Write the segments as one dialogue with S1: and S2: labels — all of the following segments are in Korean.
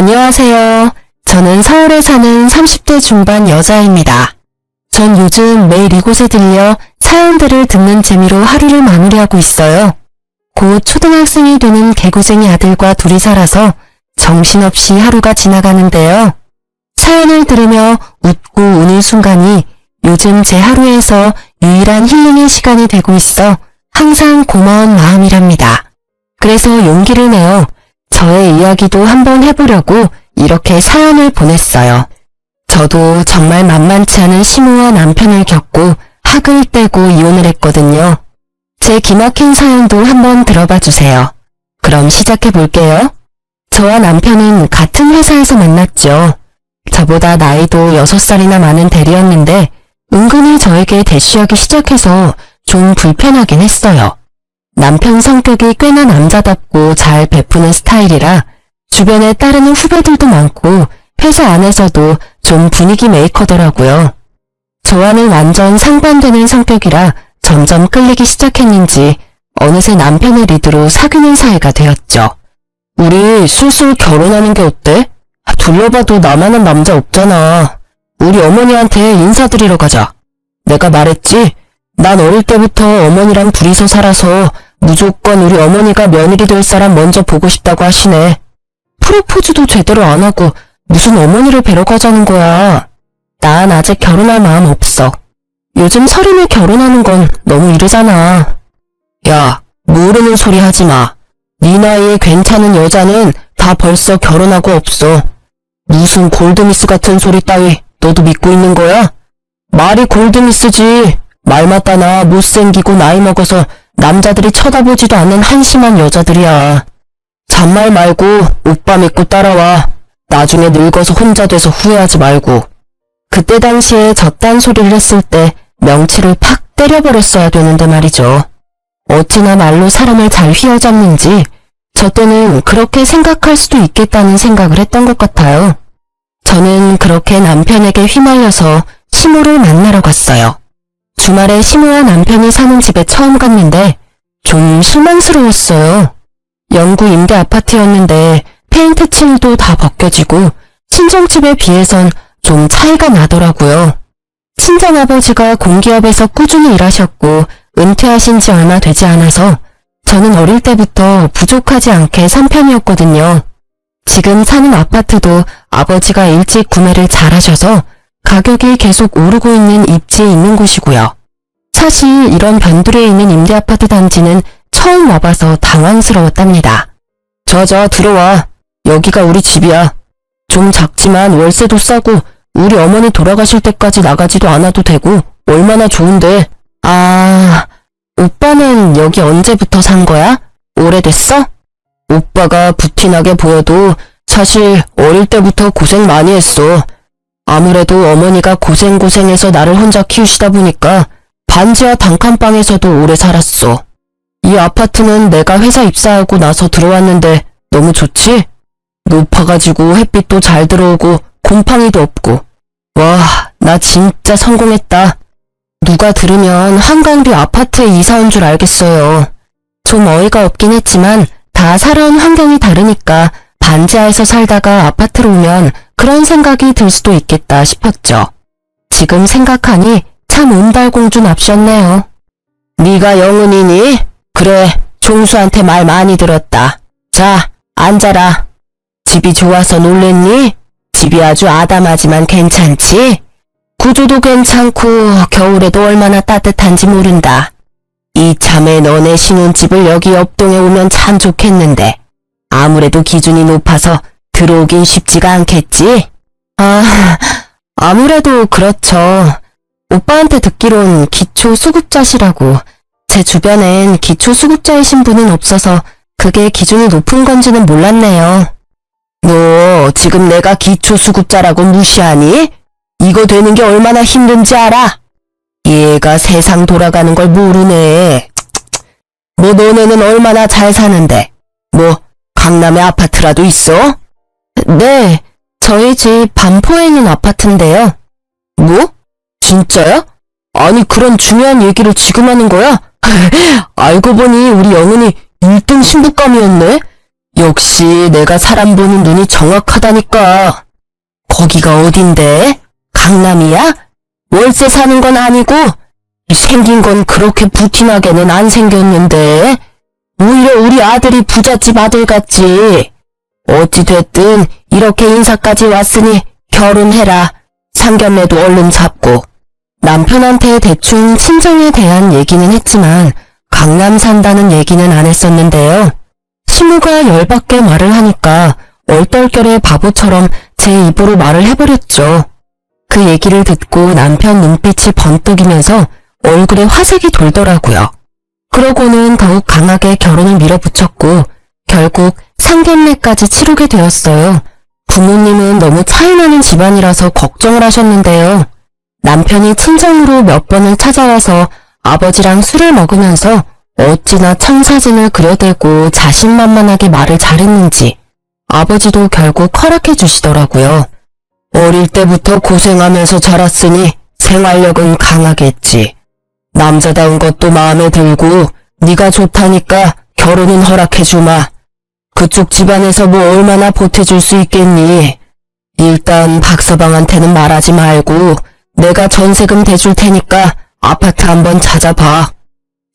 S1: 안녕하세요. 저는 서울에 사는 30대 중반 여자입니다. 전 요즘 매일 이곳에 들려 사연들을 듣는 재미로 하루를 마무리하고 있어요. 곧 초등학생이 되는 개구쟁이 아들과 둘이 살아서 정신없이 하루가 지나가는데요. 사연을 들으며 웃고 우는 순간이 요즘 제 하루에서 유일한 힐링의 시간이 되고 있어 항상 고마운 마음이랍니다. 그래서 용기를 내어 저의 이야기도 한번 해보려고 이렇게 사연을 보냈어요. 저도 정말 만만치 않은 시무와 남편을 겪고 학을 떼고 이혼을 했거든요. 제 기막힌 사연도 한번 들어봐 주세요. 그럼 시작해 볼게요. 저와 남편은 같은 회사에서 만났죠. 저보다 나이도 6살이나 많은 대리였는데 은근히 저에게 대쉬하기 시작해서 좀 불편하긴 했어요. 남편 성격이 꽤나 남자답고 잘 베푸는 스타일이라 주변에 따르는 후배들도 많고 회사 안에서도 좀 분위기 메이커더라고요. 저와는 완전 상반되는 성격이라 점점 끌리기 시작했는지 어느새 남편의 리드로 사귀는 사이가 되었죠. 우리 술술 결혼하는 게 어때? 둘러봐도 나만한 남자 없잖아. 우리 어머니한테 인사드리러 가자. 내가 말했지? 난 어릴 때부터 어머니랑 둘이서 살아서 무조건 우리 어머니가 며느리 될 사람 먼저 보고 싶다고 하시네. 프로포즈도 제대로 안 하고 무슨 어머니를 뵈러 가자는 거야. 난 아직 결혼할 마음 없어. 요즘 30에 결혼하는 건 너무 이르잖아. 야, 모르는 소리 하지 마. 네 나이에 괜찮은 여자는 다 벌써 결혼하고 없어. 무슨 골드미스 같은 소리 따위 너도 믿고 있는 거야? 말이 골드미스지. 말 맞다나 못생기고 나이 먹어서 남자들이 쳐다보지도 않는 한심한 여자들이야. 잔말 말고 오빠 믿고 따라와. 나중에 늙어서 혼자 돼서 후회하지 말고. 그때 당시에 저딴 소리를 했을 때 명치를 팍 때려버렸어야 되는데 말이죠. 어찌나 말로 사람을 잘 휘어잡는지 저 때는 그렇게 생각할 수도 있겠다는 생각을 했던 것 같아요. 저는 그렇게 남편에게 휘말려서 시모를 만나러 갔어요. 주말에 시모와 남편이 사는 집에 처음 갔는데 좀 실망스러웠어요. 영구 임대 아파트였는데 페인트 칠도 다 벗겨지고 친정집에 비해선 좀 차이가 나더라고요. 친정아버지가 공기업에서 꾸준히 일하셨고 은퇴하신 지 얼마 되지 않아서 저는 어릴 때부터 부족하지 않게 산 편이었거든요. 지금 사는 아파트도 아버지가 일찍 구매를 잘하셔서 가격이 계속 오르고 있는 입지에 있는 곳이고요. 사실 이런 변두리에 있는 임대아파트 단지는 처음 와봐서 당황스러웠답니다. 저 들어와. 여기가 우리 집이야. 좀 작지만 월세도 싸고 우리 어머니 돌아가실 때까지 나가지도 않아도 되고 얼마나 좋은데. 아, 오빠는 여기 언제부터 산 거야? 오래됐어? 오빠가 부티나게 보여도 사실 어릴 때부터 고생 많이 했어. 아무래도 어머니가 고생해서 나를 혼자 키우시다 보니까 반지하 단칸방에서도 오래 살았어. 이 아파트는 내가 회사 입사하고 나서 들어왔는데 너무 좋지? 높아가지고 햇빛도 잘 들어오고 곰팡이도 없고. 와, 나 진짜 성공했다. 누가 들으면 한강뷰 아파트에 이사 온 줄 알겠어요. 좀 어이가 없긴 했지만 다 살아온 환경이 다르니까 반지하에서 살다가 아파트로 오면 그런 생각이 들 수도 있겠다 싶었죠. 지금 생각하니 참 운달공주 납셨네요. 네가 영은이니? 그래, 종수한테 말 많이 들었다. 자, 앉아라. 집이 좋아서 놀랬니? 집이 아주 아담하지만 괜찮지? 구조도 괜찮고 겨울에도 얼마나 따뜻한지 모른다. 이참에 너네 신혼집을 여기 옆동에 오면 참 좋겠는데 아무래도 기준이 높아서 들어오긴 쉽지가 않겠지? 아, 아무래도 그렇죠. 오빠한테 듣기론 기초수급자시라고. 제 주변엔 기초수급자이신 분은 없어서 그게 기준이 높은 건지는 몰랐네요. 너 지금 내가 기초수급자라고 무시하니? 이거 되는 게 얼마나 힘든지 알아? 얘가 세상 돌아가는 걸 모르네. 뭐 너네는 얼마나 잘 사는데? 뭐 강남에 아파트라도 있어? 네, 저희 집 반포에 있는 아파트인데요. 뭐? 진짜야? 아니 그런 중요한 얘기를 지금 하는 거야? 알고 보니 우리 영은이 1등 신부감이었네? 역시 내가 사람 보는 눈이 정확하다니까. 거기가 어딘데? 강남이야? 월세 사는 건 아니고? 생긴 건 그렇게 부티나게는 안 생겼는데? 오히려 우리 아들이 부잣집 아들 같지. 어찌됐든 이렇게 인사까지 왔으니 결혼해라. 상견례도 얼른 잡고. 남편한테 대충 친정에 대한 얘기는 했지만 강남 산다는 얘기는 안 했었는데요. 시무가 열받게 말을 하니까 얼떨결에 바보처럼 제 입으로 말을 해버렸죠. 그 얘기를 듣고 남편 눈빛이 번뜩이면서 얼굴에 화색이 돌더라고요. 그러고는 더욱 강하게 결혼을 밀어붙였고 결국 상견례까지 치르게 되었어요. 부모님은 너무 차이나는 집안이라서 걱정을 하셨는데요. 남편이 친정으로 몇 번을 찾아와서 아버지랑 술을 먹으면서 어찌나 청사진을 그려대고 자신만만하게 말을 잘했는지 아버지도 결국 허락해 주시더라고요. 어릴 때부터 고생하면서 자랐으니 생활력은 강하겠지. 남자다운 것도 마음에 들고 네가 좋다니까 결혼은 허락해 주마. 그쪽 집안에서 뭐 얼마나 보태줄 수 있겠니? 일단 박서방한테는 말하지 말고 내가 전세금 대줄 테니까 아파트 한번 찾아봐.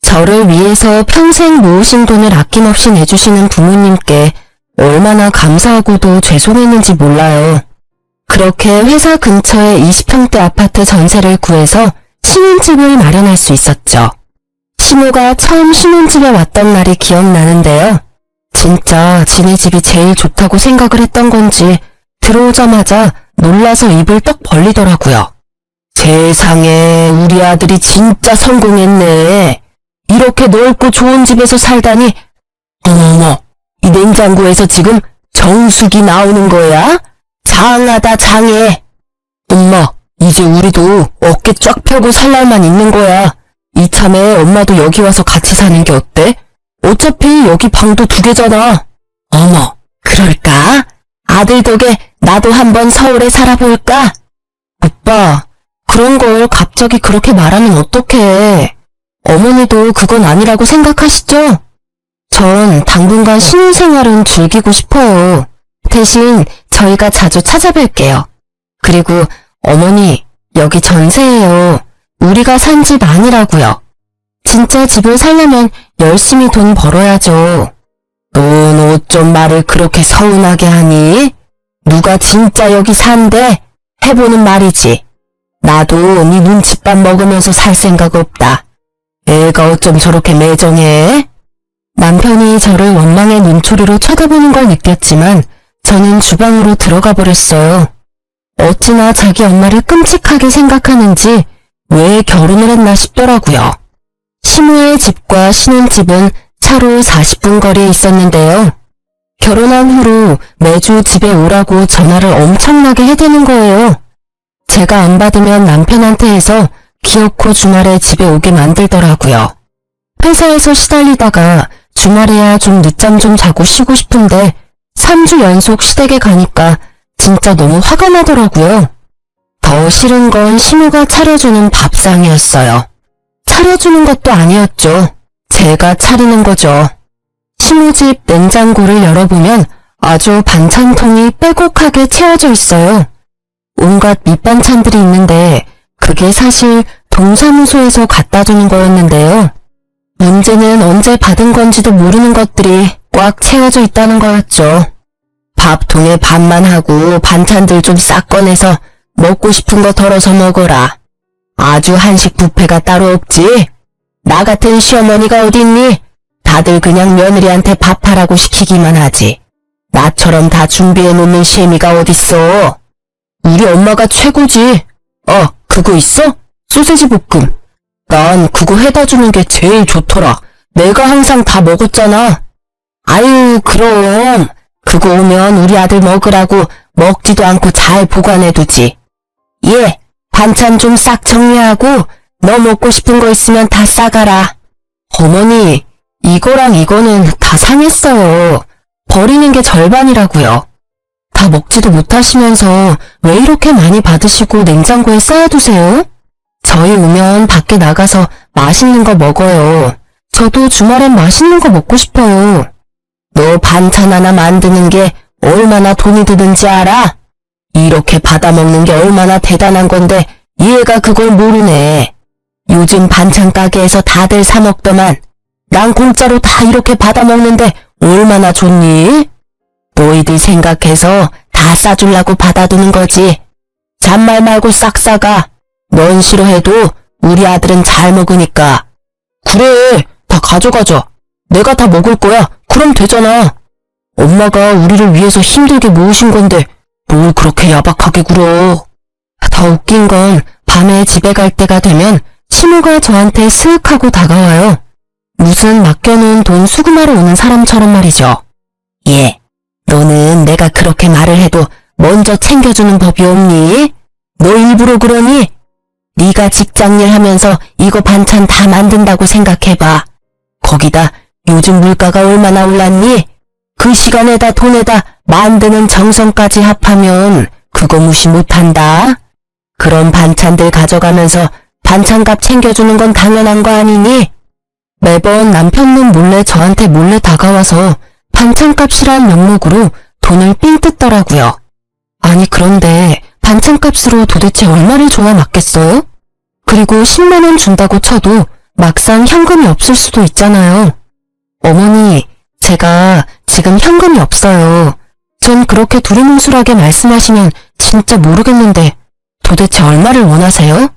S1: 저를 위해서 평생 모으신 돈을 아낌없이 내주시는 부모님께 얼마나 감사하고도 죄송했는지 몰라요. 그렇게 회사 근처에 20평대 아파트 전세를 구해서 신혼집을 마련할 수 있었죠. 시모가 처음 신혼집에 왔던 날이 기억나는데요. 진짜 지네 집이 제일 좋다고 생각을 했던 건지 들어오자마자 놀라서 입을 떡 벌리더라고요. 세상에 우리 아들이 진짜 성공했네. 이렇게 넓고 좋은 집에서 살다니. 어머머, 이 냉장고에서 지금 정수기 나오는 거야? 장하다 장해. 엄마, 이제 우리도 어깨 쫙 펴고 살 날만 있는 거야. 이참에 엄마도 여기 와서 같이 사는 게 어때? 어차피 여기 방도 2개잖아. 어머, 그럴까? 아들 덕에 나도 한번 서울에 살아볼까? 오빠, 그런 걸 갑자기 그렇게 말하면 어떡해. 어머니도 그건 아니라고 생각하시죠? 전 당분간 신혼생활은 즐기고 싶어요. 대신 저희가 자주 찾아뵐게요. 그리고 어머니, 여기 전세예요. 우리가 산 집 아니라고요. 진짜 집을 살려면 열심히 돈 벌어야죠. 넌 어쩜 말을 그렇게 서운하게 하니? 누가 진짜 여기 산대? 해보는 말이지. 나도 네 눈칫밥 먹으면서 살 생각 없다. 애가 어쩜 저렇게 매정해? 남편이 저를 원망의 눈초리로 쳐다보는 걸 느꼈지만 저는 주방으로 들어가 버렸어요. 어찌나 자기 엄마를 끔찍하게 생각하는지 왜 결혼을 했나 싶더라고요. 시무의 집과 신혼집은 차로 40분 거리에 있었는데요. 결혼한 후로 매주 집에 오라고 전화를 엄청나게 해대는 거예요. 제가 안 받으면 남편한테 해서 기어코 주말에 집에 오게 만들더라고요. 회사에서 시달리다가 주말에야 좀 늦잠 좀 자고 쉬고 싶은데 3주 연속 시댁에 가니까 진짜 너무 화가 나더라고요. 더 싫은 건 시무가 차려주는 밥상이었어요. 차려주는 것도 아니었죠. 제가 차리는 거죠. 시무집 냉장고를 열어보면 아주 반찬통이 빼곡하게 채워져 있어요. 온갖 밑반찬들이 있는데 그게 사실 동사무소에서 갖다 주는 거였는데요. 문제는 언제 받은 건지도 모르는 것들이 꽉 채워져 있다는 거였죠. 밥통에 밥만 하고 반찬들 좀 싹 꺼내서 먹고 싶은 거 덜어서 먹어라. 아주 한식 뷔페가 따로 없지? 나 같은 시어머니가 어딨니? 다들 그냥 며느리한테 밥하라고 시키기만 하지. 나처럼 다 준비해놓는 시애미가 어딨어? 우리 엄마가 최고지. 그거 있어? 소세지 볶음. 난 그거 해다 주는 게 제일 좋더라. 내가 항상 다 먹었잖아. 아유, 그럼. 그거 오면 우리 아들 먹으라고 먹지도 않고 잘 보관해두지. 예, 반찬 좀 싹 정리하고 너 먹고 싶은 거 있으면 다 싸가라. 어머니, 이거랑 이거는 다 상했어요. 버리는 게 절반이라고요. 다 먹지도 못하시면서 왜 이렇게 많이 받으시고 냉장고에 쌓아두세요? 저희 오면 밖에 나가서 맛있는 거 먹어요. 저도 주말엔 맛있는 거 먹고 싶어요. 너 반찬 하나 만드는 게 얼마나 돈이 드는지 알아? 이렇게 받아먹는 게 얼마나 대단한 건데 얘가 그걸 모르네. 요즘 반찬 가게에서 다들 사 먹더만 난 공짜로 다 이렇게 받아먹는데 얼마나 좋니? 너희들 생각해서 다 싸주려고 받아두는 거지. 잔말 말고 싹 싸가. 넌 싫어해도 우리 아들은 잘 먹으니까. 그래, 다 가져가자. 내가 다 먹을 거야. 그럼 되잖아. 엄마가 우리를 위해서 힘들게 모으신 건데 뭘 그렇게 야박하게 굴어. 더 웃긴 건 밤에 집에 갈 때가 되면 시모가 저한테 스윽 하고 다가와요. 무슨 맡겨놓은 돈 수금하러 오는 사람처럼 말이죠. 예, 너는 내가 그렇게 말을 해도 먼저 챙겨주는 법이 없니? 너 일부러 그러니? 네가 직장일 하면서 이거 반찬 다 만든다고 생각해봐. 거기다 요즘 물가가 얼마나 올랐니? 그 시간에다 돈에다 만드는 정성까지 합하면 그거 무시 못한다. 그런 반찬들 가져가면서 반찬값 챙겨주는 건 당연한 거 아니니? 매번 남편은 몰래 저한테 몰래 다가와서 반찬값이란 명목으로 돈을 삥 뜯더라고요. 아니 그런데 반찬값으로 도대체 얼마를 줘야 맞겠어요? 그리고 10만 원 준다고 쳐도 막상 현금이 없을 수도 있잖아요. 어머니, 제가 지금 현금이 없어요. 전 그렇게 두루뭉술하게 말씀하시면 진짜 모르겠는데 도대체 얼마를 원하세요?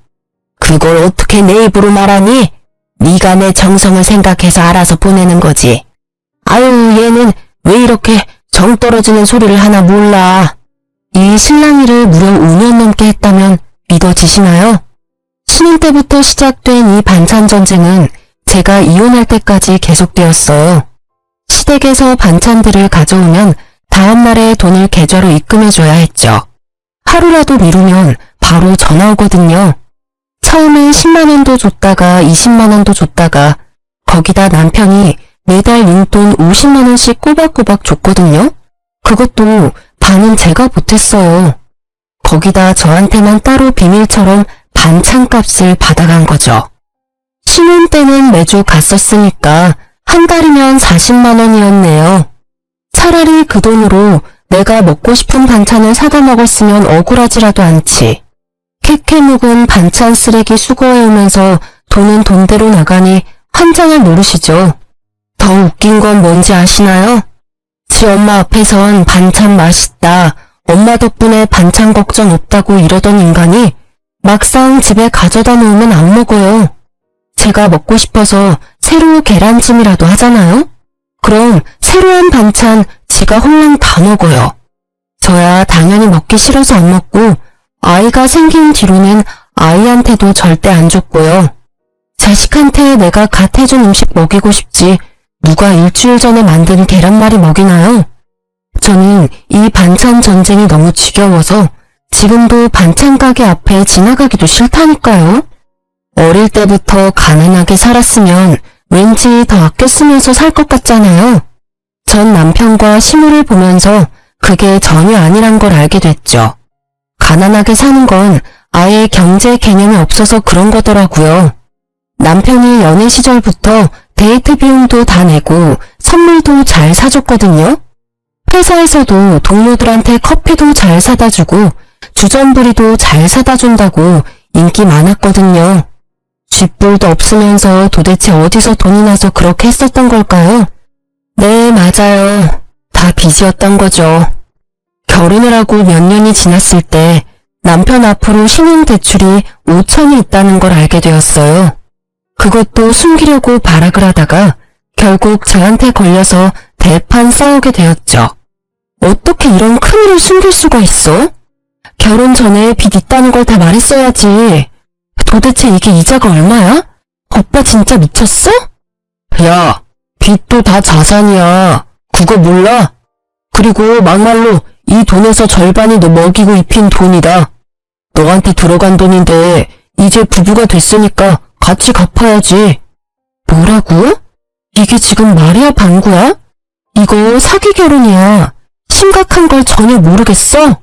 S1: 그걸 어떻게 내 입으로 말하니? 네가 내 정성을 생각해서 알아서 보내는 거지. 아유, 얘는 왜 이렇게 정 떨어지는 소리를 하나 몰라. 이 신랑이를 무려 5년 넘게 했다면 믿어지시나요? 신혼 때부터 시작된 이 반찬 전쟁은 제가 이혼할 때까지 계속되었어요. 시댁에서 반찬들을 가져오면 다음날에 돈을 계좌로 입금해줘야 했죠. 하루라도 미루면 바로 전화 오거든요. 처음에 10만 원도 줬다가 20만 원도 줬다가 거기다 남편이 매달 용돈 50만 원씩 꼬박꼬박 줬거든요. 그것도 반은 제가 보탰어요. 거기다 저한테만 따로 비밀처럼 반찬값을 받아간 거죠. 신혼 때는 매주 갔었으니까 한 달이면 40만 원이었네요. 차라리 그 돈으로 내가 먹고 싶은 반찬을 사다 먹었으면 억울하지라도 않지. 캐캐 묵은 반찬 쓰레기 수거해오면서 돈은 돈대로 나가니 환장을 모르시죠. 더 웃긴 건 뭔지 아시나요? 지 엄마 앞에선 반찬 맛있다, 엄마 덕분에 반찬 걱정 없다고 이러던 인간이 막상 집에 가져다 놓으면 안 먹어요. 제가 먹고 싶어서 새로 계란찜이라도 하잖아요? 그럼 새로운 반찬 지가 홀랑 다 먹어요. 저야 당연히 먹기 싫어서 안 먹고 아이가 생긴 뒤로는 아이한테도 절대 안 줬고요. 자식한테 내가 갓 해준 음식 먹이고 싶지 누가 일주일 전에 만든 계란말이 먹이나요? 저는 이 반찬 전쟁이 너무 지겨워서 지금도 반찬 가게 앞에 지나가기도 싫다니까요. 어릴 때부터 가난하게 살았으면 왠지 더 아껴 쓰면서 살 것 같잖아요. 전 남편과 시무를 보면서 그게 전혀 아니란 걸 알게 됐죠. 가난하게 사는 건 아예 경제 개념이 없어서 그런 거더라고요. 남편이 연애 시절부터 데이트 비용도 다 내고 선물도 잘 사줬거든요. 회사에서도 동료들한테 커피도 잘 사다 주고 주전부리도 잘 사다 준다고 인기 많았거든요. 쥐뿔도 없으면서 도대체 어디서 돈이 나서 그렇게 했었던 걸까요? 네, 맞아요. 다 빚이었던 거죠. 결혼을 하고 몇 년이 지났을 때 남편 앞으로 신용 대출이 5천이 있다는 걸 알게 되었어요. 그것도 숨기려고 발악을 하다가 결국 저한테 걸려서 대판 싸우게 되었죠. 어떻게 이런 큰일을 숨길 수가 있어? 결혼 전에 빚 있다는 걸 다 말했어야지. 도대체 이게 이자가 얼마야? 오빠 진짜 미쳤어? 야, 빚도 다 자산이야. 그거 몰라? 그리고 막말로 이 돈에서 절반이 너 먹이고 입힌 돈이다. 너한테 들어간 돈인데 이제 부부가 됐으니까 같이 갚아야지. 뭐라고? 이게 지금 말이야 방구야? 이거 사기 결혼이야. 심각한 걸 전혀 모르겠어?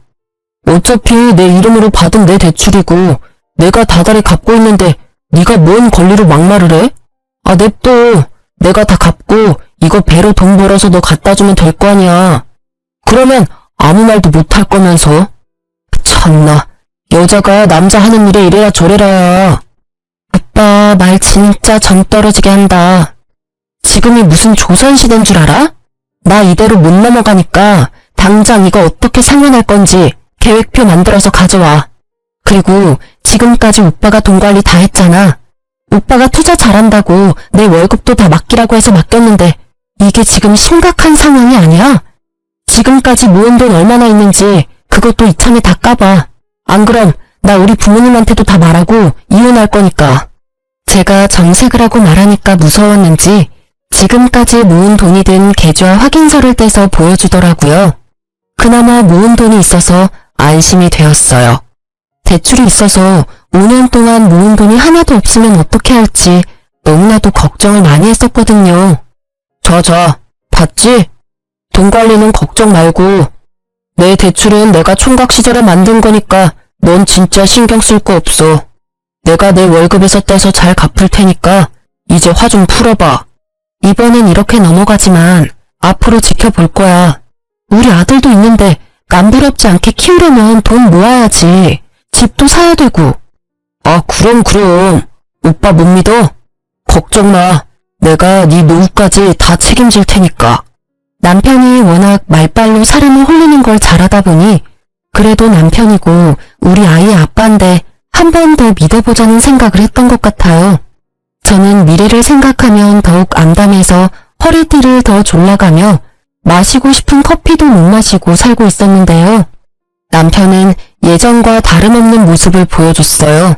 S1: 어차피 내 이름으로 받은 내 대출이고 내가 다달이 갚고 있는데 네가 뭔 권리로 막말을 해? 아 냅둬. 내가 다 갚고 이거 배로 돈 벌어서 너 갖다 주면 될 거 아니야. 그러면 아무 말도 못 할 거면서. 참나, 여자가 남자 하는 일에 이래라 저래라. 오빠 말 진짜 정 떨어지게 한다. 지금이 무슨 조선시대인 줄 알아? 나 이대로 못 넘어가니까 당장 이거 어떻게 상환할 건지 계획표 만들어서 가져와. 그리고 지금까지 오빠가 돈 관리 다 했잖아. 오빠가 투자 잘한다고 내 월급도 다 맡기라고 해서 맡겼는데 이게 지금 심각한 상황이 아니야? 지금까지 모은 돈 얼마나 있는지 그것도 이참에 다 까봐. 안 그럼 나 우리 부모님한테도 다 말하고 이혼할 거니까. 제가 정색을 하고 말하니까 무서웠는지 지금까지 모은 돈이 든 계좌 확인서를 떼서 보여주더라고요. 그나마 모은 돈이 있어서 안심이 되었어요. 대출이 있어서 5년 동안 모은 돈이 하나도 없으면 어떻게 할지 너무나도 걱정을 많이 했었거든요. 자, 봤지? 돈 관리는 걱정 말고. 내 대출은 내가 총각 시절에 만든 거니까 넌 진짜 신경 쓸 거 없어. 내가 내 월급에서 떼서 잘 갚을 테니까 이제 화 좀 풀어봐. 이번엔 이렇게 넘어가지만 앞으로 지켜볼 거야. 우리 아들도 있는데 남부럽지 않게 키우려면 돈 모아야지. 집도 사야 되고. 아, 그럼. 오빠 못 믿어? 걱정 마. 내가 네 노후까지 다 책임질 테니까. 남편이 워낙 말빨로 사람을 홀리는 걸 잘하다 보니 그래도 남편이고 우리 아이의 아빠인데 한 번 더 믿어보자는 생각을 했던 것 같아요. 저는 미래를 생각하면 더욱 암담해서 허리띠를 더 졸라가며 마시고 싶은 커피도 못 마시고 살고 있었는데요. 남편은 예전과 다름없는 모습을 보여줬어요.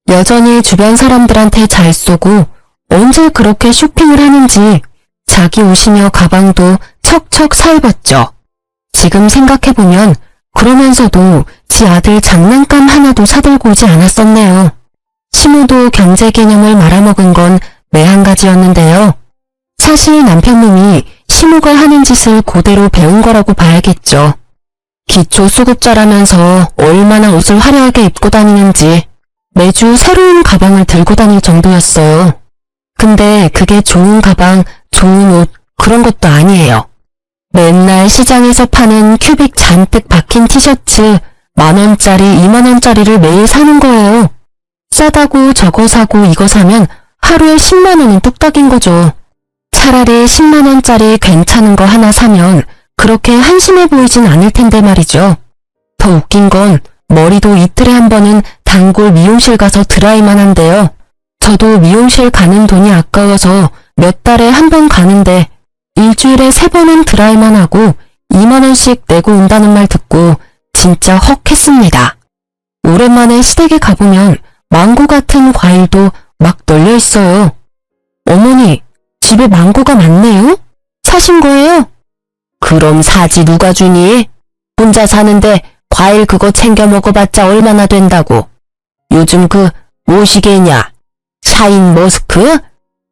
S1: 여전히 주변 사람들한테 잘 쏘고 언제 그렇게 쇼핑을 하는지 자기 옷이며 가방도 척척 사입었죠. 지금 생각해보면 그러면서도 지 아들 장난감 하나도 사들고 오지 않았었네요. 시모도 경제 개념을 말아먹은 건 매한 가지였는데요. 사실 남편놈이 시모가 하는 짓을 그대로 배운 거라고 봐야겠죠. 기초 수급자라면서 얼마나 옷을 화려하게 입고 다니는지 매주 새로운 가방을 들고 다닐 정도였어요. 근데 그게 좋은 가방, 좋은 옷 그런 것도 아니에요. 맨날 시장에서 파는 큐빅 잔뜩 박힌 티셔츠 10,000원짜리, 20,000원짜리를 매일 사는 거예요. 싸다고 저거 사고 이거 사면 하루에 10만 원은 뚝딱인 거죠. 차라리 10만 원짜리 괜찮은 거 하나 사면 그렇게 한심해 보이진 않을 텐데 말이죠. 더 웃긴 건 머리도 이틀에 한 번은 단골 미용실 가서 드라이만 한대요. 저도 미용실 가는 돈이 아까워서 몇 달에 한 번 가는데 일주일에 3번은 드라이만 하고 2만 원씩 내고 온다는 말 듣고 진짜 헉 했습니다. 오랜만에 시댁에 가보면 망고 같은 과일도 막 널려 있어요. 어머니, 집에 망고가 많네요? 사신 거예요? 그럼 사지 누가 주니? 혼자 사는데 과일 그거 챙겨 먹어봤자 얼마나 된다고. 요즘 그 뭐시게냐? 샤인 머스크?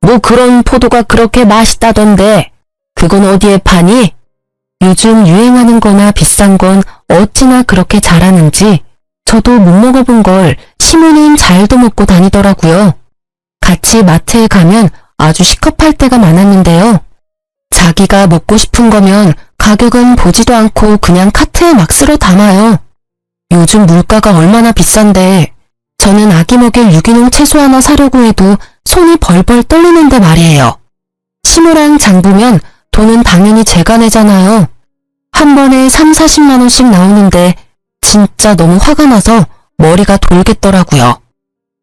S1: 뭐 그런 포도가 그렇게 맛있다던데 그건 어디에 파니? 요즘 유행하는 거나 비싼 건 어찌나 그렇게 잘하는지 저도 못 먹어본 걸 시모는 잘도 먹고 다니더라고요. 같이 마트에 가면 아주 시겁할 때가 많았는데요. 자기가 먹고 싶은 거면 가격은 보지도 않고 그냥 카트에 막 쓸어 담아요. 요즘 물가가 얼마나 비싼데 저는 아기 먹일 유기농 채소 하나 사려고 해도 손이 벌벌 떨리는데 말이에요. 시모랑 장 보면 돈은 당연히 제가 내잖아요. 한 번에 3, 40만 원씩 나오는데 진짜 너무 화가 나서 머리가 돌겠더라고요.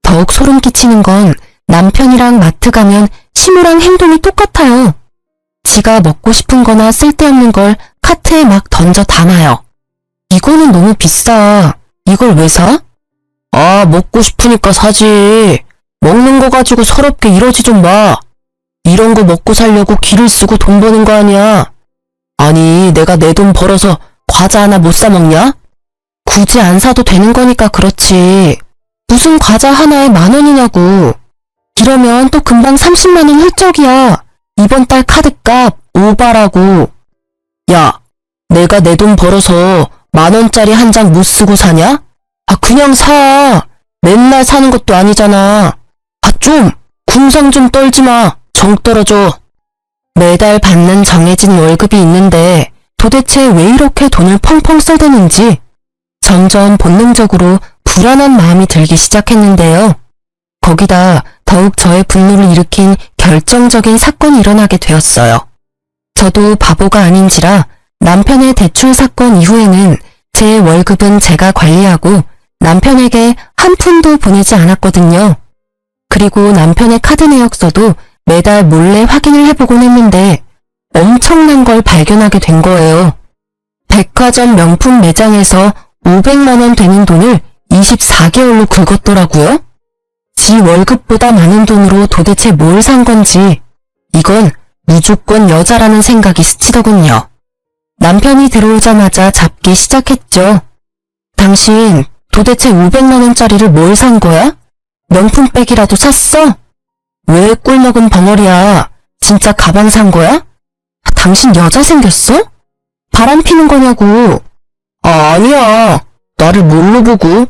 S1: 더욱 소름 끼치는 건 남편이랑 마트 가면 시모랑 행동이 똑같아요. 지가 먹고 싶은 거나 쓸데없는 걸 카트에 막 던져 담아요. 이거는 너무 비싸. 이걸 왜 사? 아, 먹고 싶으니까 사지. 먹는 거 가지고 서럽게 이러지 좀 마. 이런 거 먹고 살려고 기를 쓰고 돈 버는 거 아니야. 아니, 내가 내 돈 벌어서 과자 하나 못 사 먹냐? 굳이 안 사도 되는 거니까 그렇지. 무슨 과자 하나에 10,000원이냐고. 이러면 또 금방 30만 원 훌쩍이야. 이번 달 카드값 오바라고. 야, 내가 내 돈 벌어서 10,000원짜리 한 장 못 쓰고 사냐? 아, 그냥 사. 맨날 사는 것도 아니잖아. 아, 좀 궁상 좀 떨지 마. 정 떨어져. 매달 받는 정해진 월급이 있는데 도대체 왜 이렇게 돈을 펑펑 써대는지 점점 본능적으로 불안한 마음이 들기 시작했는데요. 거기다 더욱 저의 분노를 일으킨 결정적인 사건이 일어나게 되었어요. 저도 바보가 아닌지라 남편의 대출 사건 이후에는 제 월급은 제가 관리하고 남편에게 한 푼도 보내지 않았거든요. 그리고 남편의 카드 내역서도 매달 몰래 확인을 해보곤 했는데 엄청난 걸 발견하게 된 거예요. 백화점 명품 매장에서 500만 원 되는 돈을 24개월로 긁었더라고요. 지 월급보다 많은 돈으로 도대체 뭘 산 건지 이건 무조건 여자라는 생각이 스치더군요. 남편이 들어오자마자 잡기 시작했죠. 당신 도대체 500만 원짜리를 뭘 산 거야? 명품백이라도 샀어? 왜 꿀먹은 벙어리야? 진짜 가방 산 거야? 당신 여자 생겼어? 바람 피는 거냐고. 아니야. 나를 뭘로 보고?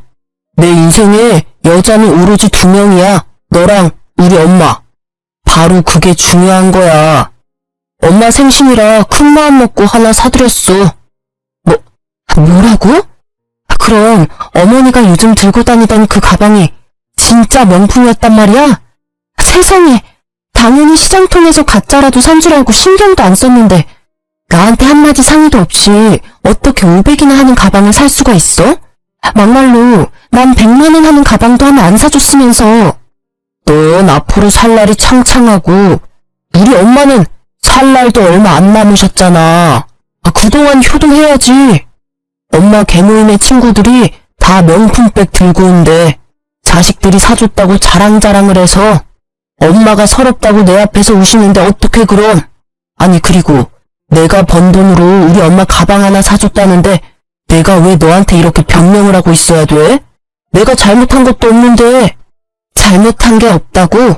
S1: 내 인생에 여자는 오로지 2명이야. 너랑 우리 엄마. 바로 그게 중요한 거야. 엄마 생신이라 큰 마음 먹고 하나 사드렸어. 뭐라고? 그럼 어머니가 요즘 들고 다니던 그 가방이 진짜 명품이었단 말이야? 세상에, 당연히 시장통에서 가짜라도 산 줄 알고 신경도 안 썼는데 나한테 한마디 상의도 없이 어떻게 500이나 하는 가방을 살 수가 있어? 막말로 난 100만 원 하는 가방도 하나 안 사줬으면서. 넌 앞으로 살 날이 창창하고 우리 엄마는 살 날도 얼마 안 남으셨잖아. 그동안 효도해야지. 엄마 개모임의 친구들이 다 명품백 들고 온대. 자식들이 사줬다고 자랑자랑을 해서 엄마가 서럽다고 내 앞에서 우시는데 어떻게 그럼. 아니 그리고 내가 번 돈으로 우리 엄마 가방 하나 사줬다는데 내가 왜 너한테 이렇게 변명을 하고 있어야 돼? 내가 잘못한 것도 없는데. 잘못한 게 없다고?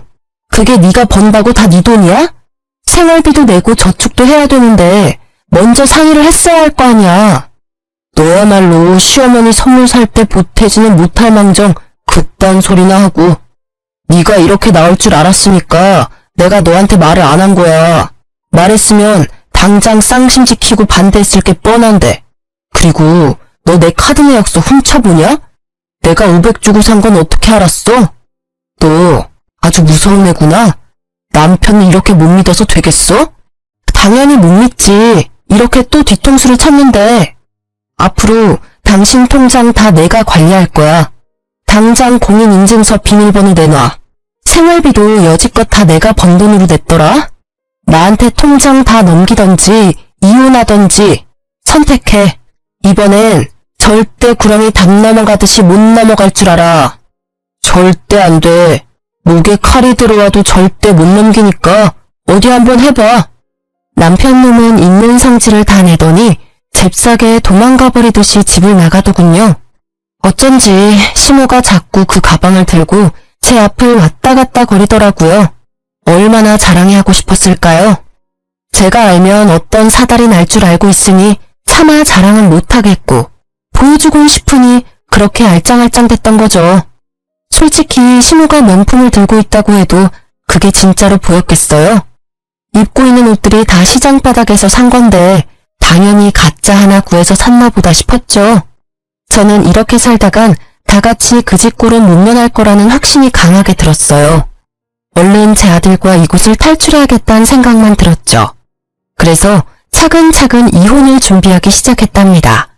S1: 그게 네가 번다고 다 네 돈이야? 생활비도 내고 저축도 해야 되는데 먼저 상의를 했어야 할 거 아니야. 너야말로 시어머니 선물 살 때 보태지는 못할 망정 그딴 소리나 하고. 네가 이렇게 나올 줄 알았으니까 내가 너한테 말을 안 한 거야. 말했으면 당장 쌍심 지키고 반대했을 게 뻔한데. 그리고 너 내 카드 내역서 훔쳐보냐? 내가 500 주고 산 건 어떻게 알았어? 너 아주 무서운 애구나. 남편을 이렇게 못 믿어서 되겠어? 당연히 못 믿지. 이렇게 또 뒤통수를 쳤는데. 앞으로 당신 통장 다 내가 관리할 거야. 당장 공인인증서 비밀번호 내놔. 생활비도 여지껏 다 내가 번 돈으로 냈더라. 나한테 통장 다 넘기던지 이혼하던지 선택해. 이번엔 절대 구렁이 담 넘어가듯이 못 넘어갈 줄 알아. 절대 안 돼. 목에 칼이 들어와도 절대 못 넘기니까 어디 한번 해봐. 남편 놈은 있는 성질을 다 내더니 잽싸게 도망가 버리듯이 집을 나가더군요. 어쩐지 시모가 자꾸 그 가방을 들고 제 앞을 왔다 갔다 거리더라고요. 얼마나 자랑해하고 싶었을까요? 제가 알면 어떤 사달이 날 줄 알고 있으니 차마 자랑은 못하겠고 보여주고 싶으니 그렇게 알짱알짱 됐던 거죠. 솔직히 시모가 명품을 들고 있다고 해도 그게 진짜로 보였겠어요? 입고 있는 옷들이 다 시장 바닥에서 산 건데 당연히 가짜 하나 구해서 샀나 보다 싶었죠. 저는 이렇게 살다간 다 같이 그 집꼴은 못 면할 거라는 확신이 강하게 들었어요. 얼른 제 아들과 이곳을 탈출해야겠다는 생각만 들었죠. 그래서 차근차근 이혼을 준비하기 시작했답니다.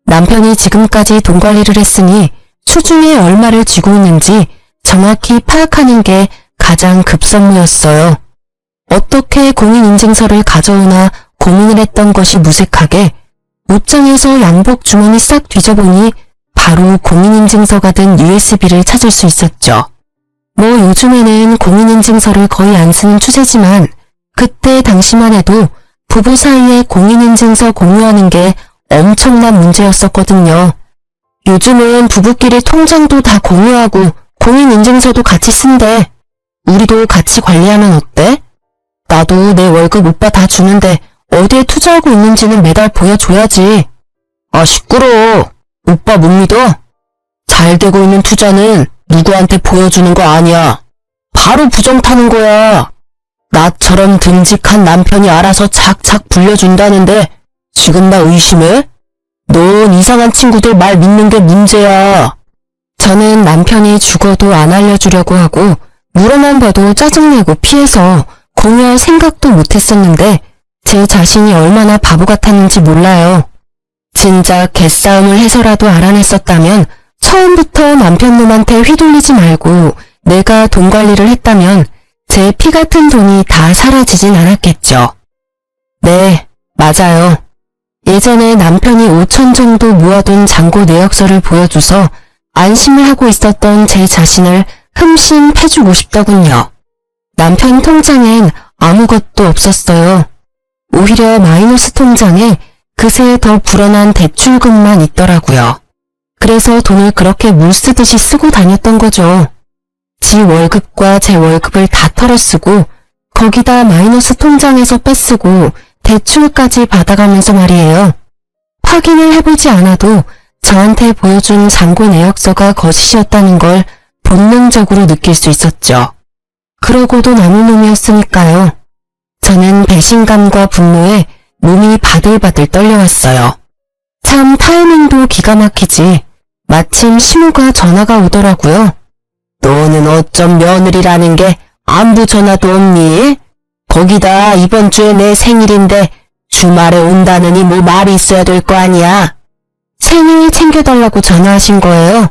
S1: 남편이 지금까지 돈 관리를 했으니 수중에 얼마를 쥐고 있는지 정확히 파악하는 게 가장 급선무였어요. 어떻게 공인인증서를 가져오나 고민을 했던 것이 무색하게 옷장에서 양복 주머니 싹 뒤져보니 바로 공인인증서가 든 USB를 찾을 수 있었죠. 뭐 요즘에는 공인인증서를 거의 안 쓰는 추세지만 그때 당시만 해도 부부 사이에 공인인증서 공유하는 게 엄청난 문제였었거든요. 요즘은 부부끼리 통장도 다 공유하고 공인인증서도 같이 쓴대. 우리도 같이 관리하면 어때? 나도 내 월급 오빠 다 주는데 어디에 투자하고 있는지는 매달 보여줘야지. 아 시끄러워. 오빠 못 믿어? 잘 되고 있는 투자는 누구한테 보여주는 거 아니야. 바로 부정 타는 거야. 나처럼 듬직한 남편이 알아서 착착 불려준다는데 지금 나 의심해? 넌 이상한 친구들 말 믿는 게 문제야. 저는 남편이 죽어도 안 알려주려고 하고 물어만 봐도 짜증내고 피해서 공유할 생각도 못했었는데 제 자신이 얼마나 바보 같았는지 몰라요. 진작 개싸움을 해서라도 알아냈었다면 처음부터 남편 놈한테 휘둘리지 말고 내가 돈 관리를 했다면 제 피 같은 돈이 다 사라지진 않았겠죠. 네, 맞아요. 예전에 남편이 5천 정도 모아둔 잔고 내역서를 보여줘서 안심을 하고 있었던 제 자신을 흠씬 패주고 싶더군요. 남편 통장엔 아무것도 없었어요. 오히려 마이너스 통장에 그새 더 불어난 대출금만 있더라고요. 그래서 돈을 그렇게 물 쓰듯이 쓰고 다녔던 거죠. 지 월급과 제 월급을 다 털어쓰고 거기다 마이너스 통장에서 뺏쓰고 대출까지 받아가면서 말이에요. 확인을 해보지 않아도 저한테 보여준 잔고 내역서가 거짓이었다는 걸 본능적으로 느낄 수 있었죠. 그러고도 남은 놈이었으니까요. 저는 배신감과 분노에 몸이 바들바들 떨려왔어요. 참 타이밍도 기가 막히지. 마침 신우가 전화가 오더라고요. 너는 어쩜 며느리라는 게 안부 전화도 없니? 거기다 이번 주에 내 생일인데 주말에 온다느니 뭐 말이 있어야 될 거 아니야. 생일 챙겨달라고 전화하신 거예요.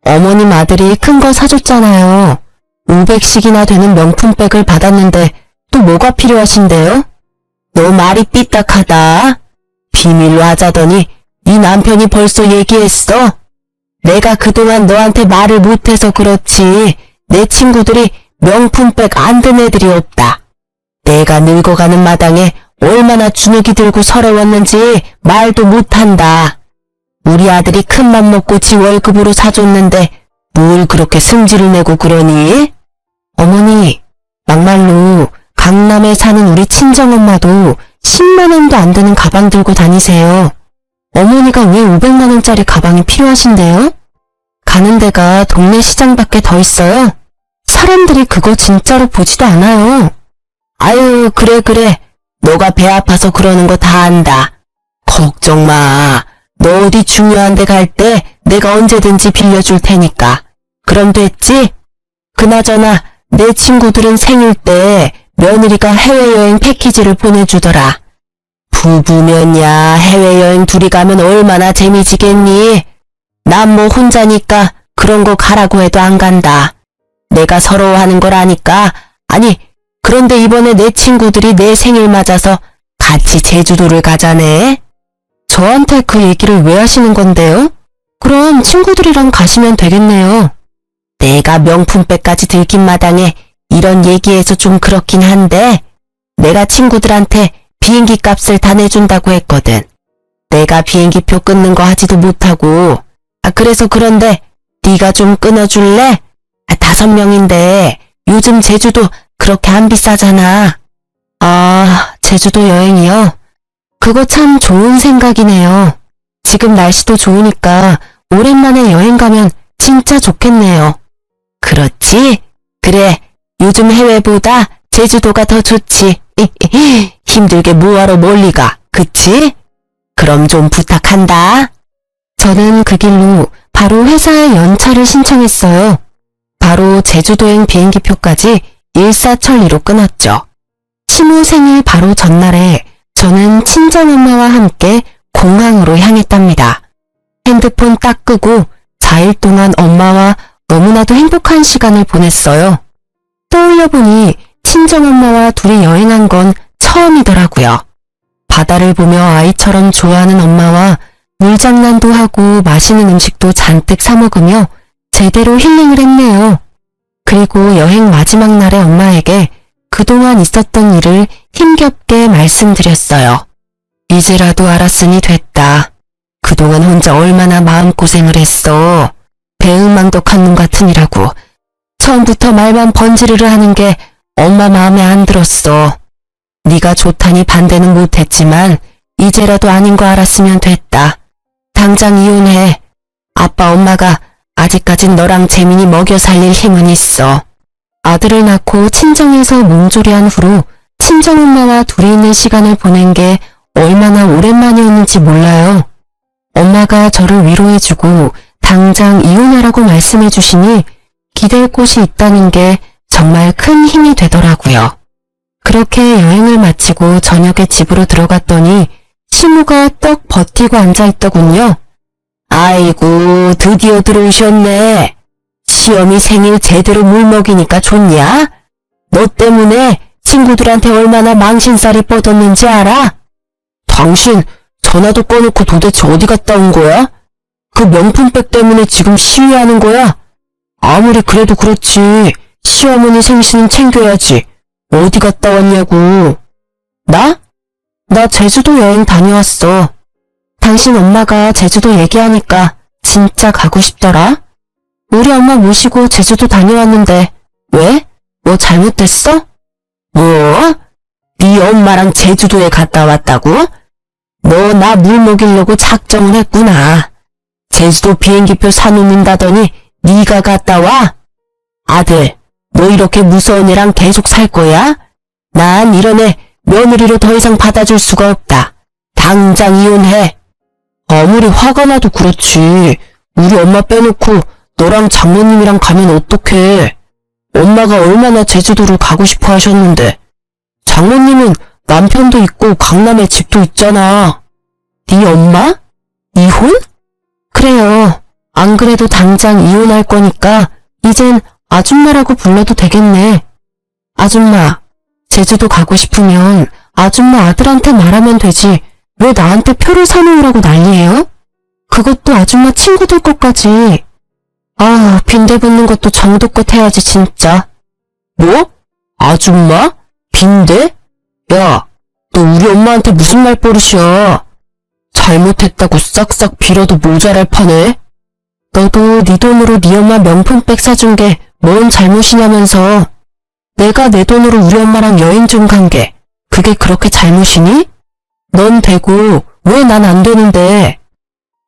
S1: 어머님 아들이 큰 거 사줬잖아요. 500씩이나 되는 명품백을 받았는데 또 뭐가 필요하신데요? 너 말이 삐딱하다. 비밀로 하자더니 네 남편이 벌써 얘기했어. 내가 그동안 너한테 말을 못해서 그렇지 내 친구들이 명품백 안 든 애들이 없다. 내가 늙어가는 마당에 얼마나 주눅이 들고 서러웠는지 말도 못한다. 우리 아들이 큰맘 먹고 지 월급으로 사줬는데 뭘 그렇게 승질을 내고 그러니? 어머니, 막말로 강남에 사는 우리 친정엄마도 10만 원도 안 되는 가방 들고 다니세요. 어머니가 왜 500만 원짜리 가방이 필요하신데요? 가는 데가 동네 시장밖에 더 있어요. 사람들이 그거 진짜로 보지도 않아요. 아유, 그래. 너가 배 아파서 그러는 거 다 안다. 걱정 마. 너 어디 중요한 데 갈 때 내가 언제든지 빌려줄 테니까. 그럼 됐지? 그나저나 내 친구들은 생일 때 며느리가 해외여행 패키지를 보내주더라. 부부면야 해외여행 둘이 가면 얼마나 재미지겠니? 난 뭐 혼자니까 그런 거 가라고 해도 안 간다. 내가 서러워하는 걸 아니까. 아니, 그런데 이번에 내 친구들이 내 생일 맞아서 같이 제주도를 가자네. 저한테 그 얘기를 왜 하시는 건데요? 그럼 친구들이랑 가시면 되겠네요. 내가 명품백까지 들킨 마당에 이런 얘기해서 좀 그렇긴 한데 내가 친구들한테 비행기 값을 다 내준다고 했거든. 내가 비행기표 끊는 거 하지도 못하고. 그래서 그런데 네가 좀 끊어줄래? 5명인데 요즘 제주도 그렇게 안 비싸잖아. 아, 제주도 여행이요? 그거 참 좋은 생각이네요. 지금 날씨도 좋으니까 오랜만에 여행 가면 진짜 좋겠네요. 그렇지? 그래, 요즘 해외보다 제주도가 더 좋지. 힘들게 뭐하러 멀리 가, 그치? 그럼 좀 부탁한다. 저는 그 길로 바로 회사에 연차를 신청했어요. 바로 제주도행 비행기표까지 일사천리로 끊었죠. 시모 생일 바로 전날에 저는 친정엄마와 함께 공항으로 향했답니다. 핸드폰 딱 끄고 4일 동안 엄마와 너무나도 행복한 시간을 보냈어요. 떠올려보니 친정엄마와 둘이 여행한 건 처음이더라고요. 바다를 보며 아이처럼 좋아하는 엄마와 물장난도 하고 맛있는 음식도 잔뜩 사 먹으며 제대로 힐링을 했네요. 그리고 여행 마지막 날에 엄마에게 그동안 있었던 일을 힘겹게 말씀드렸어요. 이제라도 알았으니 됐다. 그동안 혼자 얼마나 마음고생을 했어. 배은망덕한 놈 같으니라고. 처음부터 말만 번지르르 하는 게 엄마 마음에 안 들었어. 네가 좋다니 반대는 못했지만 이제라도 아닌 거 알았으면 됐다. 당장 이혼해. 아빠 엄마가 아직까진 너랑 재민이 먹여 살릴 힘은 있어. 아들을 낳고 친정에서 몸조리한 후로 친정엄마와 둘이 있는 시간을 보낸 게 얼마나 오랜만이었는지 몰라요. 엄마가 저를 위로해주고 당장 이혼하라고 말씀해 주시니 기댈 곳이 있다는 게 정말 큰 힘이 되더라고요. 그렇게 여행을 마치고 저녁에 집으로 들어갔더니 시무가 떡 버티고 앉아있더군요. 아이고, 드디어 들어오셨네. 시어미 생일 제대로 물 먹이니까 좋냐? 너 때문에 친구들한테 얼마나 망신살이 뻗었는지 알아? 당신 전화도 꺼놓고 도대체 어디 갔다 온 거야? 그 명품백 때문에 지금 시위하는 거야? 아무리 그래도 그렇지. 시어머니 생신은 챙겨야지. 어디 갔다 왔냐고. 나? 나 제주도 여행 다녀왔어. 당신 엄마가 제주도 얘기하니까 진짜 가고 싶더라. 우리 엄마 모시고 제주도 다녀왔는데 왜? 뭐 잘못됐어? 뭐? 네 엄마랑 제주도에 갔다 왔다고? 너 나 물 먹이려고 작정을 했구나. 제주도 비행기표 사놓는다더니 네가 갔다 와? 아들, 너 이렇게 무서운 애랑 계속 살 거야? 난 이런 애 며느리로 더 이상 받아줄 수가 없다. 당장 이혼해. 아무리 화가 나도 그렇지. 우리 엄마 빼놓고 너랑 장모님이랑 가면 어떡해. 엄마가 얼마나 제주도를 가고 싶어 하셨는데. 장모님은 남편도 있고 강남에 집도 있잖아. 네 엄마? 이혼? 그래요. 안 그래도 당장 이혼할 거니까 이젠 아줌마라고 불러도 되겠네. 아줌마, 제주도 가고 싶으면 아줌마 아들한테 말하면 되지. 왜 나한테 표를 사놓으라고 난리예요? 그것도 아줌마 친구들 것까지. 아, 빈대 붙는 것도 정도껏 해야지 진짜. 뭐? 아줌마? 빈대? 야, 너 우리 엄마한테 무슨 말버릇이야. 잘못했다고 싹싹 빌어도 모자랄 판에. 너도 네 돈으로 네 엄마 명품백 사준 게 뭔 잘못이냐면서. 내가 내 돈으로 우리 엄마랑 여행 좀 간 게 그게 그렇게 잘못이니? 넌 되고 왜 난 안 되는데.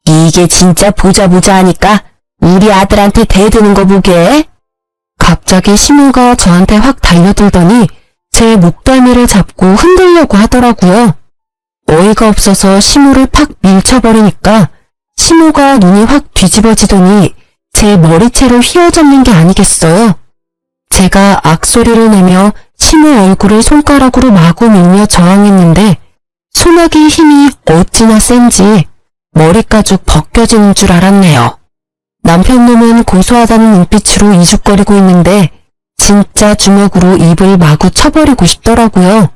S1: 이게 진짜 보자 하니까 우리 아들한테 대드는 거 보게. 갑자기 시무가 저한테 확 달려들더니 제 목덜미를 잡고 흔들려고 하더라고요. 어이가 없어서 시무를 팍 밀쳐버리니까 시무가 눈이 확 뒤집어지더니 제 머리채를 휘어잡는 게 아니겠어요. 제가 악소리를 내며 시무 얼굴을 손가락으로 마구 밀며 저항했는데 소나기 힘이 어찌나 센지 머리가죽 벗겨지는 줄 알았네요. 남편놈은 고소하다는 눈빛으로 이죽거리고 있는데 진짜 주먹으로 입을 마구 쳐버리고 싶더라고요.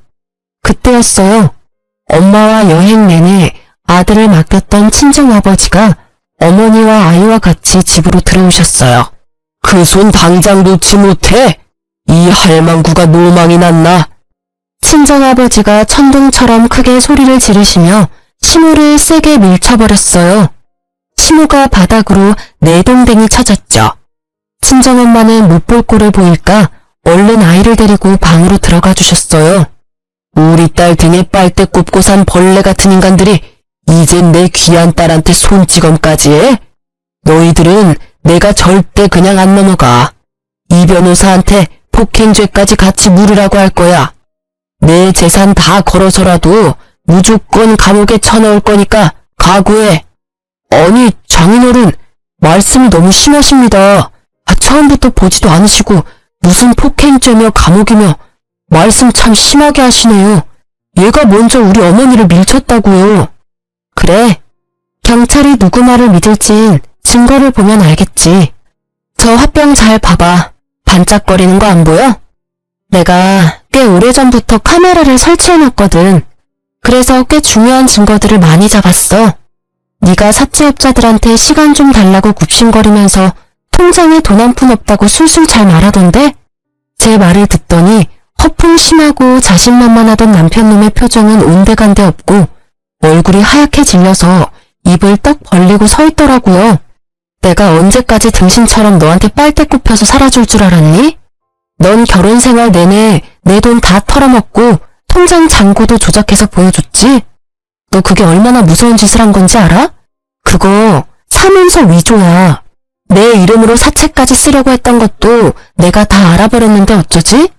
S1: 그때였어요. 엄마와 여행 내내 아들을 맡겼던 친정아버지가 어머니와 아이와 같이 집으로 들어오셨어요. 그 손 당장 놓지 못해? 이 할망구가 노망이 났나? 친정아버지가 천둥처럼 크게 소리를 지르시며 시무를 세게 밀쳐버렸어요. 시무가 바닥으로 내동댕이 쳐졌죠. 친정엄마는 못 볼 꼴을 보일까 얼른 아이를 데리고 방으로 들어가 주셨어요. 우리 딸 등에 빨대 꼽고 산 벌레 같은 인간들이 이젠 내 귀한 딸한테 손찌검까지 해? 너희들은 내가 절대 그냥 안 넘어가. 이 변호사한테 폭행죄까지 같이 물으라고 할 거야. 내 재산 다 걸어서라도 무조건 감옥에 쳐넣을 거니까 각오해. 아니, 장인어른, 말씀이 너무 심하십니다. 처음부터 보지도 않으시고 무슨 폭행죄며 감옥이며 말씀 참 심하게 하시네요. 얘가 먼저 우리 어머니를 밀쳤다고요. 그래, 경찰이 누구 말을 믿을진 증거를 보면 알겠지. 저 화병 잘 봐봐. 반짝거리는 거 안 보여? 내가 꽤 오래전부터 카메라를 설치해놨거든. 그래서 꽤 중요한 증거들을 많이 잡았어. 네가 사채업자들한테 시간 좀 달라고 굽신거리면서 통장에 돈 한 푼 없다고 술술 잘 말하던데? 제 말을 듣더니 허풍심하고 자신만만하던 남편놈의 표정은 온데간데 없고 얼굴이 하얗게 질려서 입을 떡 벌리고 서 있더라고요. 내가 언제까지 등신처럼 너한테 빨대 꼽혀서 살아줄 줄 알았니? 넌 결혼 생활 내내 내 돈 다 털어먹고 통장 잔고도 조작해서 보여줬지? 너 그게 얼마나 무서운 짓을 한 건지 알아? 그거 사문서 위조야. 내 이름으로 사채까지 쓰려고 했던 것도 내가 다 알아버렸는데 어쩌지?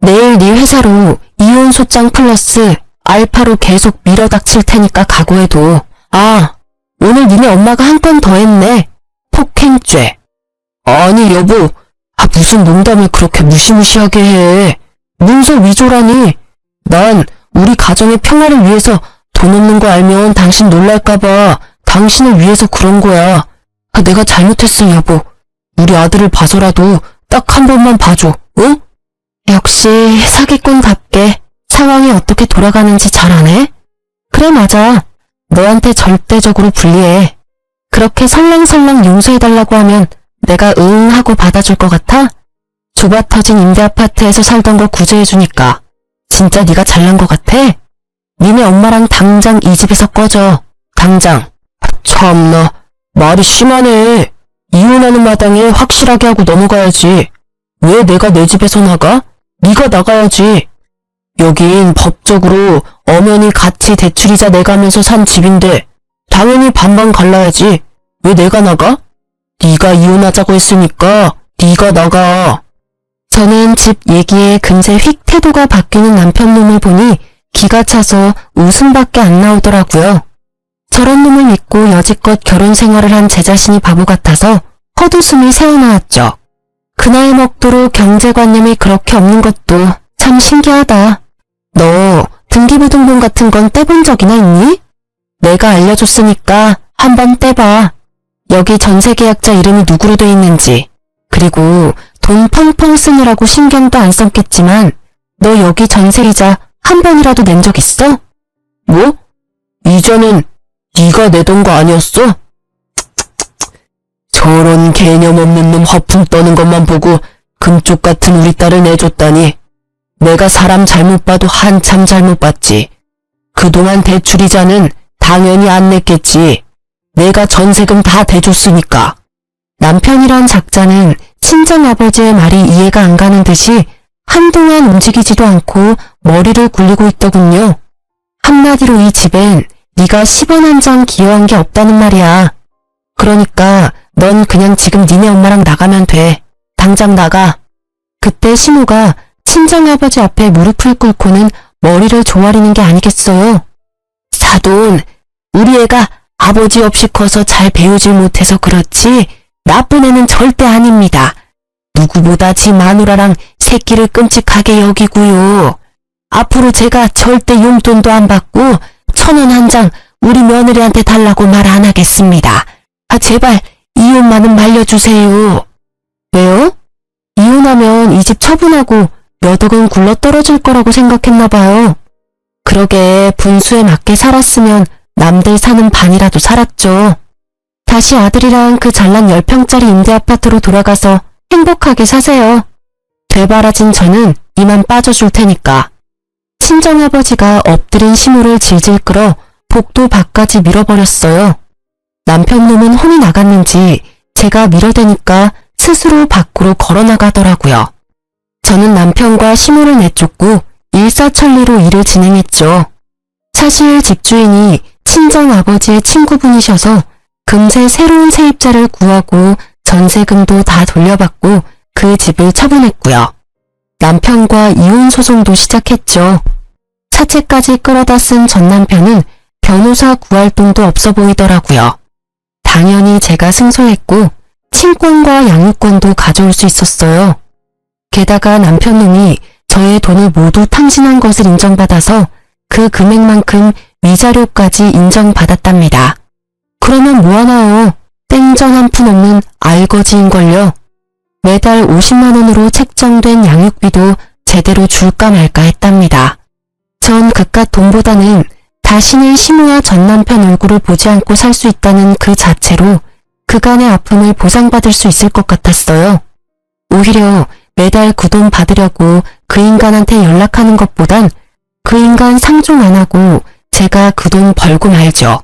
S1: 내일 네 회사로 이혼 소장 플러스 알파로 계속 밀어닥칠 테니까 각오해도. 아, 오늘 니네 엄마가 한 건 더 했네. 폭행죄. 아니 여보, 무슨 농담을 그렇게 무시무시하게 해. 문서 위조라니. 난 우리 가정의 평화를 위해서 돈 없는 거 알면 당신 놀랄까봐 당신을 위해서 그런 거야. 내가 잘못했어 여보. 우리 아들을 봐서라도 딱 한 번만 봐줘, 응? 역시 사기꾼답게 상황이 어떻게 돌아가는지 잘 아네? 그래 맞아. 너한테 절대적으로 불리해. 그렇게 설렁설렁 용서해달라고 하면 내가 응 하고 받아줄 것 같아? 좁아터진 임대아파트에서 살던 거 구제해주니까 진짜 네가 잘난 것 같아? 니네 엄마랑 당장 이 집에서 꺼져. 당장. 참나, 말이 심하네. 이혼하는 마당에 확실하게 하고 넘어가야지. 왜 내가 내 집에서 나가? 네가 나가야지. 여긴 법적으로 엄연히 같이 대출이자 내가면서 산 집인데 당연히 반반 갈라야지. 왜 내가 나가? 네가 이혼하자고 했으니까 네가 나가. 저는 집 얘기에 금세 휙 태도가 바뀌는 남편 놈을 보니 기가 차서 웃음밖에 안 나오더라고요. 저런 놈을 믿고 여지껏 결혼 생활을 한 제 자신이 바보 같아서 헛웃음이 새어나왔죠. 그 나이 먹도록 경제관념이 그렇게 없는 것도 참 신기하다. 너 등기부등본 같은 건 떼본 적이나 있니? 내가 알려줬으니까 한번 떼봐. 여기 전세계약자 이름이 누구로 돼 있는지. 그리고 돈 펑펑 쓰느라고 신경도 안 썼겠지만 너 여기 전세이자 한 번이라도 낸 적 있어? 뭐? 이자는 네가 내던 거 아니었어? 저런 개념 없는 놈 허풍 떠는 것만 보고 금쪽 같은 우리 딸을 내줬다니. 내가 사람 잘못 봐도 한참 잘못 봤지. 그동안 대출이자는 당연히 안 냈겠지. 내가 전세금 다 대줬으니까. 남편이란 작자는 친정아버지의 말이 이해가 안 가는 듯이 한동안 움직이지도 않고 머리를 굴리고 있더군요. 한마디로 이 집엔 네가 10원 한 장 기여한 게 없다는 말이야. 그러니까 넌 그냥 지금 니네 엄마랑 나가면 돼. 당장 나가. 그때 시모가 친정아버지 앞에 무릎을 꿇고는 머리를 조아리는 게 아니겠어요. 사돈, 우리 애가 아버지 없이 커서 잘 배우질 못해서 그렇지 나쁜 애는 절대 아닙니다. 누구보다 지 마누라랑 새끼를 끔찍하게 여기고요. 앞으로 제가 절대 용돈도 안 받고 1,000원 한 장 우리 며느리한테 달라고 말 안 하겠습니다. 제발 이혼만은 말려주세요. 왜요? 이혼하면 이 집 처분하고 몇 억은 굴러 떨어질 거라고 생각했나 봐요. 그러게 분수에 맞게 살았으면 남들 사는 반이라도 살았죠. 다시 아들이랑 그 잘난 10평짜리 임대아파트로 돌아가서 행복하게 사세요. 되바라진 저는 이만 빠져줄 테니까. 친정아버지가 엎드린 시모를 질질 끌어 복도 밖까지 밀어버렸어요. 남편놈은 혼이 나갔는지 제가 밀어대니까 스스로 밖으로 걸어나가더라고요. 저는 남편과 시모를 내쫓고 일사천리로 일을 진행했죠. 사실 집주인이 친정아버지의 친구분이셔서 금세 새로운 세입자를 구하고 전세금도 다 돌려받고 그 집을 처분했고요. 남편과 이혼 소송도 시작했죠. 사채까지 끌어다 쓴 전 남편은 변호사 구할 돈도 없어 보이더라고요. 당연히 제가 승소했고 친권과 양육권도 가져올 수 있었어요. 게다가 남편놈이 저의 돈을 모두 탕진한 것을 인정받아서 그 금액만큼 위자료까지 인정받았답니다. 그러면 뭐하나요? 땡전 한 푼 없는 알거지인걸요. 매달 50만 원으로 책정된 양육비도 제대로 줄까 말까 했답니다. 전 그깟 돈보다는 다시는 시모와 전 남편 얼굴을 보지 않고 살 수 있다는 그 자체로 그간의 아픔을 보상받을 수 있을 것 같았어요. 오히려 매달 그 돈 받으려고 그 인간한테 연락하는 것보단 그 인간 상종 안 하고 제가 그 돈 벌고 말죠.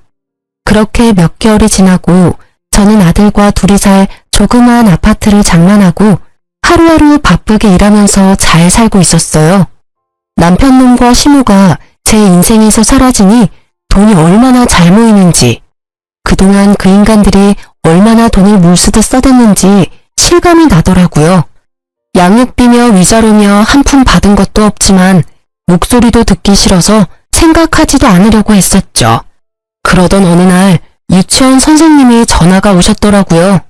S1: 그렇게 몇 개월이 지나고 저는 아들과 둘이 살 조그마한 아파트를 장만하고 하루하루 바쁘게 일하면서 잘 살고 있었어요. 남편놈과 시모가 제 인생에서 사라지니 돈이 얼마나 잘 모이는지, 그동안 그 인간들이 얼마나 돈을 물쓰듯 써댔는지 실감이 나더라고요. 양육비며 위자료며 한 푼 받은 것도 없지만 목소리도 듣기 싫어서 생각하지도 않으려고 했었죠. 그러던 어느 날 유치원 선생님이 전화가 오셨더라고요.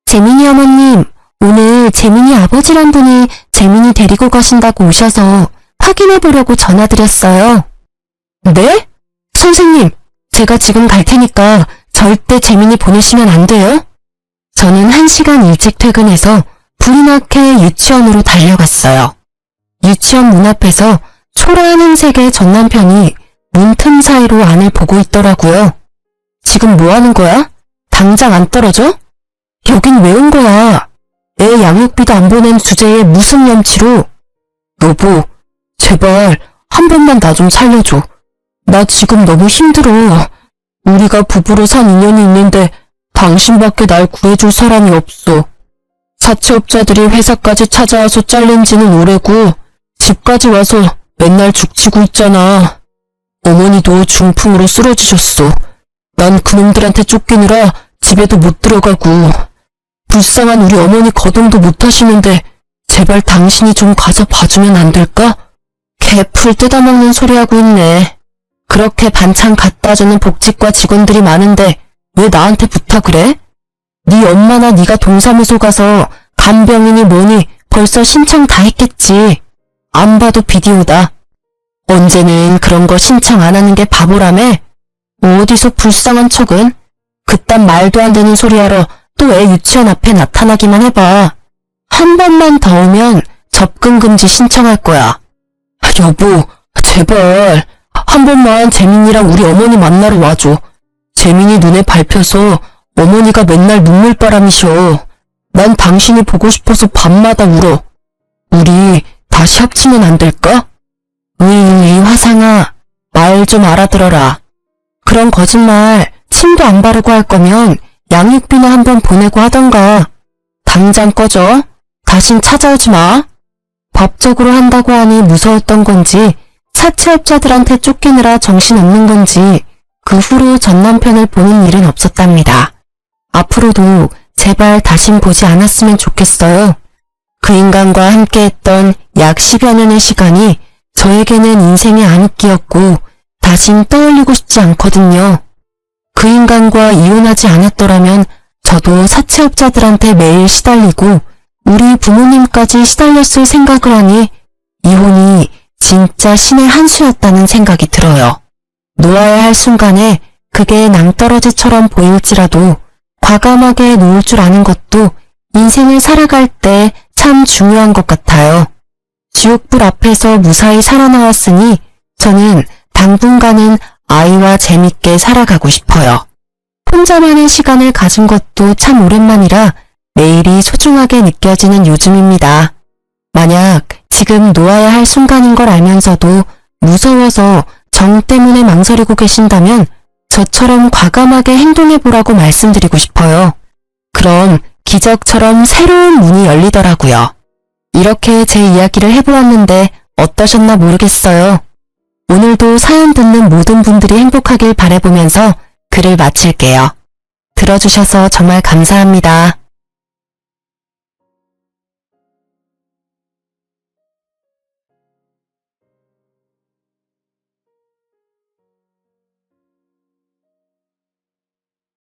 S1: 재민이 어머님, 오늘 재민이 아버지란 분이 재민이 데리고 가신다고 오셔서 확인해 보려고 전화드렸어요. 네? 선생님, 제가 지금 갈 테니까 절대 재민이 보내시면 안 돼요? 저는 1시간 일찍 퇴근해서 불이 나게 유치원으로 달려갔어요. 유치원 문 앞에서 초라한 흰색의 전 남편이 문 틈 사이로 안을 보고 있더라고요. 지금 뭐 하는 거야? 당장 안 떨어져? 여긴 왜 온 거야? 애 양육비도 안 보낸 주제에 무슨 염치로? 여보, 제발 한 번만 나 좀 살려줘. 나 지금 너무 힘들어. 우리가 부부로 산 인연이 있는데 당신밖에 날 구해줄 사람이 없어. 사채업자들이 회사까지 찾아와서 잘린 지는 오래고 집까지 와서 맨날 죽치고 있잖아. 어머니도 중풍으로 쓰러지셨어. 난 그놈들한테 쫓기느라 집에도 못 들어가고 불쌍한 우리 어머니 거동도 못 하시는데 제발 당신이 좀 가서 봐주면 안 될까? 개풀 뜯어먹는 소리 하고 있네. 그렇게 반찬 갖다주는 복지과 직원들이 많은데 왜 나한테 부탁을 해? 네 엄마나 네가 동사무소 가서 간병인이 뭐니 벌써 신청 다 했겠지. 안 봐도 비디오다. 언제는 그런 거 신청 안 하는 게 바보라며? 어디서 불쌍한 척은? 그딴 말도 안 되는 소리 하러 또 애 유치원 앞에 나타나기만 해봐. 한 번만 더 오면 접근 금지 신청할 거야. 여보, 제발 한 번만 재민이랑 우리 어머니 만나러 와줘. 재민이 눈에 밟혀서 어머니가 맨날 눈물바람이셔. 난 당신이 보고 싶어서 밤마다 울어. 우리 다시 합치면 안 될까? 으이 화상아, 말 좀 알아들어라. 그런 거짓말 침도 안 바르고 할 거면 양육비나 한번 보내고 하던가. 당장 꺼져. 다신 찾아오지 마. 법적으로 한다고 하니 무서웠던 건지 사채업자들한테 쫓기느라 정신없는 건지 그 후로 전 남편을 보는 일은 없었답니다. 앞으로도 제발 다신 보지 않았으면 좋겠어요. 그 인간과 함께했던 약 10여 년의 시간이 저에게는 인생의 암흑기였고 다신 떠올리고 싶지 않거든요. 그 인간과 이혼하지 않았더라면 저도 사채업자들한테 매일 시달리고 우리 부모님까지 시달렸을 생각을 하니 이혼이 진짜 신의 한 수였다는 생각이 들어요. 놓아야 할 순간에 그게 낭떠러지처럼 보일지라도 과감하게 놓을 줄 아는 것도 인생을 살아갈 때 참 중요한 것 같아요. 지옥불 앞에서 무사히 살아나왔으니 저는 당분간은 아이와 재밌게 살아가고 싶어요. 혼자만의 시간을 가진 것도 참 오랜만이라 매일이 소중하게 느껴지는 요즘입니다. 만약 지금 놓아야 할 순간인 걸 알면서도 무서워서 정 때문에 망설이고 계신다면 저처럼 과감하게 행동해보라고 말씀드리고 싶어요. 그럼 기적처럼 새로운 문이 열리더라고요. 이렇게 제 이야기를 해보았는데 어떠셨나 모르겠어요. 오늘도 사연 듣는 모든 분들이 행복하길 바라보면서 글을 마칠게요. 들어주셔서 정말 감사합니다.